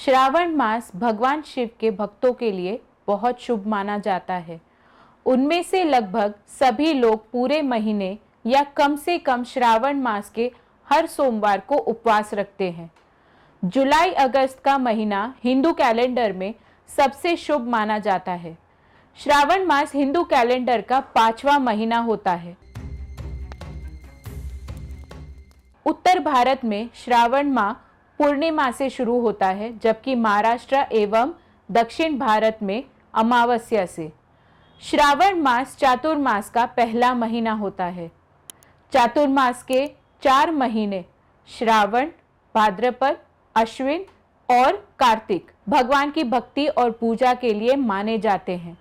श्रावण मास भगवान शिव के भक्तों के लिए बहुत शुभ माना जाता है। उनमें से लगभग सभी लोग पूरे महीने या कम से कम श्रावण मास के हर सोमवार को उपवास रखते हैं। जुलाई अगस्त का महीना हिंदू कैलेंडर में सबसे शुभ माना जाता है। श्रावण मास हिंदू कैलेंडर का 5वां महीना होता है। उत्तर भारत में श्रावण माह पूर्णिमा से शुरू होता है, जबकि महाराष्ट्र एवं दक्षिण भारत में अमावस्या से। श्रावण मास चातुर्मास का पहला महीना होता है। चातुर्मास के 4 महीने श्रावण, भाद्रपद, अश्विन और कार्तिक भगवान की भक्ति और पूजा के लिए माने जाते हैं।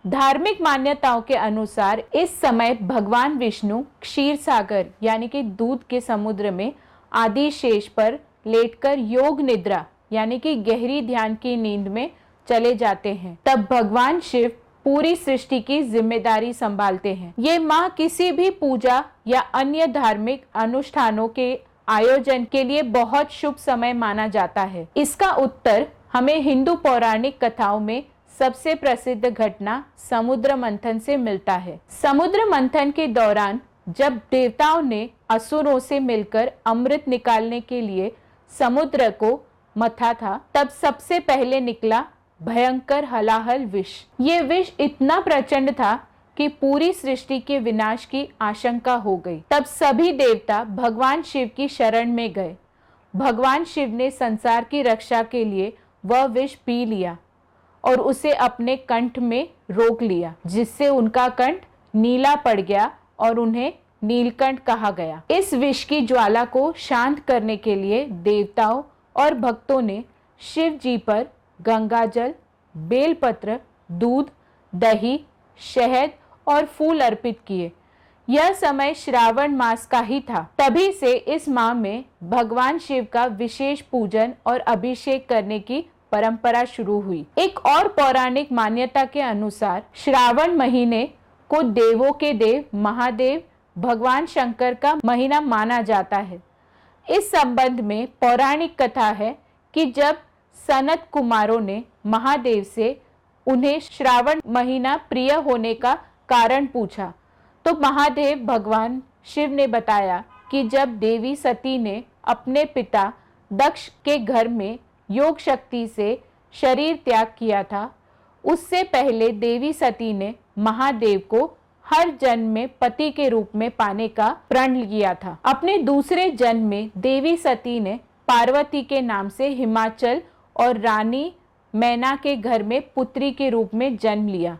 धार्मिक मान्यताओं के अनुसार इस समय भगवान विष्णु क्षीर सागर यानी कि दूध के समुद्र में आदि शेष पर लेटकर योग निद्रा यानी कि गहरी ध्यान की नींद में चले जाते हैं। तब भगवान शिव पूरी सृष्टि की जिम्मेदारी संभालते हैं। ये माह किसी भी पूजा या अन्य धार्मिक अनुष्ठानों के आयोजन के लिए बहुत शुभ समय माना जाता है। इसका उत्तर हमें हिंदू पौराणिक कथाओं में सबसे प्रसिद्ध घटना समुद्र मंथन से मिलता है। समुद्र मंथन के दौरान जब देवताओं ने असुरों से मिलकर अमृत निकालने के लिए समुद्र को मथा था, तब सबसे पहले निकला भयंकर हलाहल विष। ये विष इतना प्रचंड था कि पूरी सृष्टि के विनाश की आशंका हो गई। तब सभी देवता भगवान शिव की शरण में गए। भगवान शिव ने संसार की रक्षा के लिए वह विष पी लिया और उसे अपने कंठ में रोक लिया, जिससे उनका कंठ नीला पड़ गया और उन्हें नीलकंठ कहा गया। इस विष की ज्वाला को शांत करने के लिए देवताओं और भक्तों ने शिव जी पर गंगाजल, बेलपत्र, दूध, दही, शहद और फूल अर्पित किए। यह समय श्रावण मास का ही था। तभी से इस माह में भगवान शिव का विशेष पूजन और अभिषेक करने की परंपरा शुरू हुई। एक और पौराणिक मान्यता के अनुसार श्रावण महीने को देवों के देव महादेव भगवान शंकर का महीना माना जाता है। इस संबंध में पौराणिक कथा है कि जब सनत कुमारों ने महादेव से उन्हें श्रावण महीना प्रिय होने का कारण पूछा, तो महादेव भगवान शिव ने बताया कि जब देवी सती ने अपने पिता दक्ष के घर में योग शक्ति से शरीर त्याग किया था, उससे पहले देवी सती ने महादेव को हर जन्म में पति के रूप में पाने का प्रण लिया था। अपने दूसरे जन्म में देवी सती ने पार्वती के नाम से हिमाचल और रानी मैना के घर में पुत्री के रूप में जन्म लिया।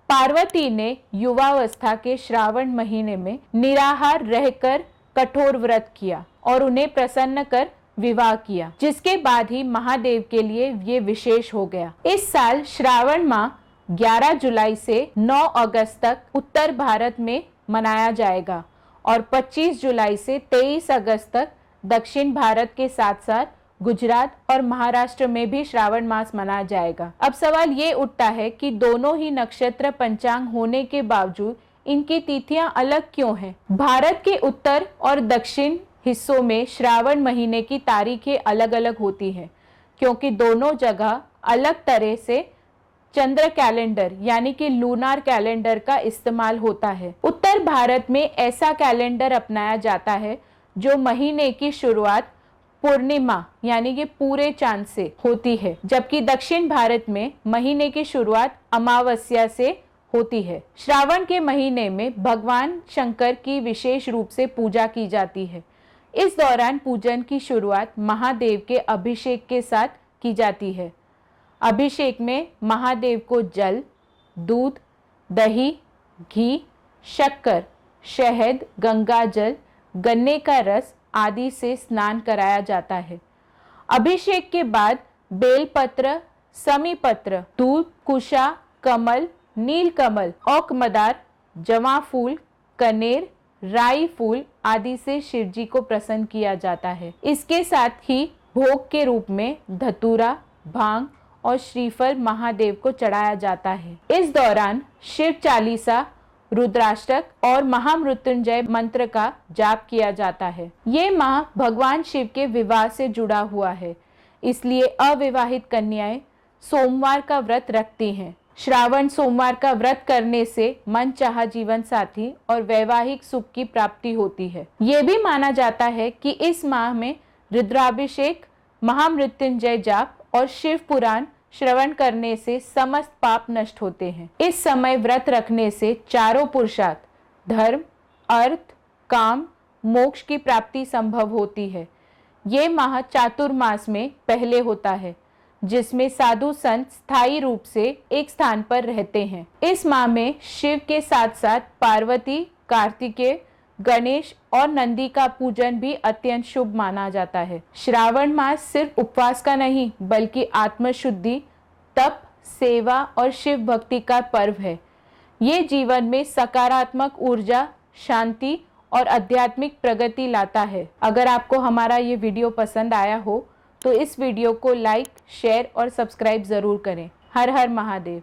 पार्वती ने युवावस्था के श्रावण महीने में निराहार रहकर कठोर व्रत किया और उन्हें प्रसन्न कर विवाह किया, जिसके बाद ही महादेव के लिए ये विशेष हो गया। इस साल श्रावण माह 11 जुलाई से 9 अगस्त तक उत्तर भारत में मनाया जाएगा और 25 जुलाई से 23 अगस्त तक दक्षिण भारत के साथ साथ गुजरात और महाराष्ट्र में भी श्रावण मास मनाया जाएगा। अब सवाल ये उठता है कि दोनों ही नक्षत्र पंचांग होने के बावजूद इनकी तिथियां अलग क्यों हैं? भारत के उत्तर और दक्षिण हिस्सों में श्रावण महीने की तारीखें अलग अलग होती हैं, क्योंकि दोनों जगह अलग तरह से चंद्र कैलेंडर यानी कि लूनार कैलेंडर का इस्तेमाल होता है। उत्तर भारत में ऐसा कैलेंडर अपनाया जाता है जो महीने की शुरुआत पूर्णिमा यानी कि पूरे चांद से होती है, जबकि दक्षिण भारत में महीने की शुरुआत अमावस्या से होती है। श्रावण के महीने में भगवान शंकर की विशेष रूप से पूजा की जाती है। इस दौरान पूजन की शुरुआत महादेव के अभिषेक के साथ की जाती है। अभिषेक में महादेव को जल, दूध, दही, घी, शक्कर, शहद, गंगाजल, गन्ने का रस आदि से स्नान कराया जाता है। अभिषेक के बाद बेलपत्र, समीपत्र, दूध, कुशा, कमल, नीलकमल, औकमदार, जवा फूल, कनेर, राई फूल आदि से शिव जी को प्रसन्न किया जाता है। इसके साथ ही भोग के रूप में धतूरा, भांग और श्रीफल महादेव को चढ़ाया जाता है। इस दौरान शिव चालीसा, रुद्राष्टक और महामृत्युंजय मंत्र का जाप किया जाता है। ये माह भगवान शिव के विवाह से जुड़ा हुआ है। इसलिए अविवाहित कन्याएं सोमवार का व्रत रखती हैं। श्रावण सोमवार का व्रत करने से मनचाहा जीवन साथी और वैवाहिक सुख की प्राप्ति होती है। ये भी माना जाता है कि इस माह में रुद्राभिषेक, महामृत्युंजय जाप और शिव पुराण श्रवण करने से समस्त पाप नष्ट होते हैं। इस समय व्रत रखने से चारों पुरुषार्थ धर्म, अर्थ, काम, मोक्ष की प्राप्ति संभव होती है। ये माह चातुर्मास में पहले होता है, जिसमें साधु संत स्थायी रूप से एक स्थान पर रहते हैं। इस माह में शिव के साथ साथ पार्वती, कार्तिकेय, गणेश और नंदी का पूजन भी अत्यंत शुभ माना जाता है। श्रावण मास सिर्फ उपवास का नहीं बल्कि आत्मशुद्धि, तप, सेवा और शिव भक्ति का पर्व है। ये जीवन में सकारात्मक ऊर्जा, शांति और आध्यात्मिक प्रगति लाता है। अगर आपको हमारा ये वीडियो पसंद आया हो तो इस वीडियो को लाइक, शेयर और सब्सक्राइब जरूर करें। हर हर महादेव।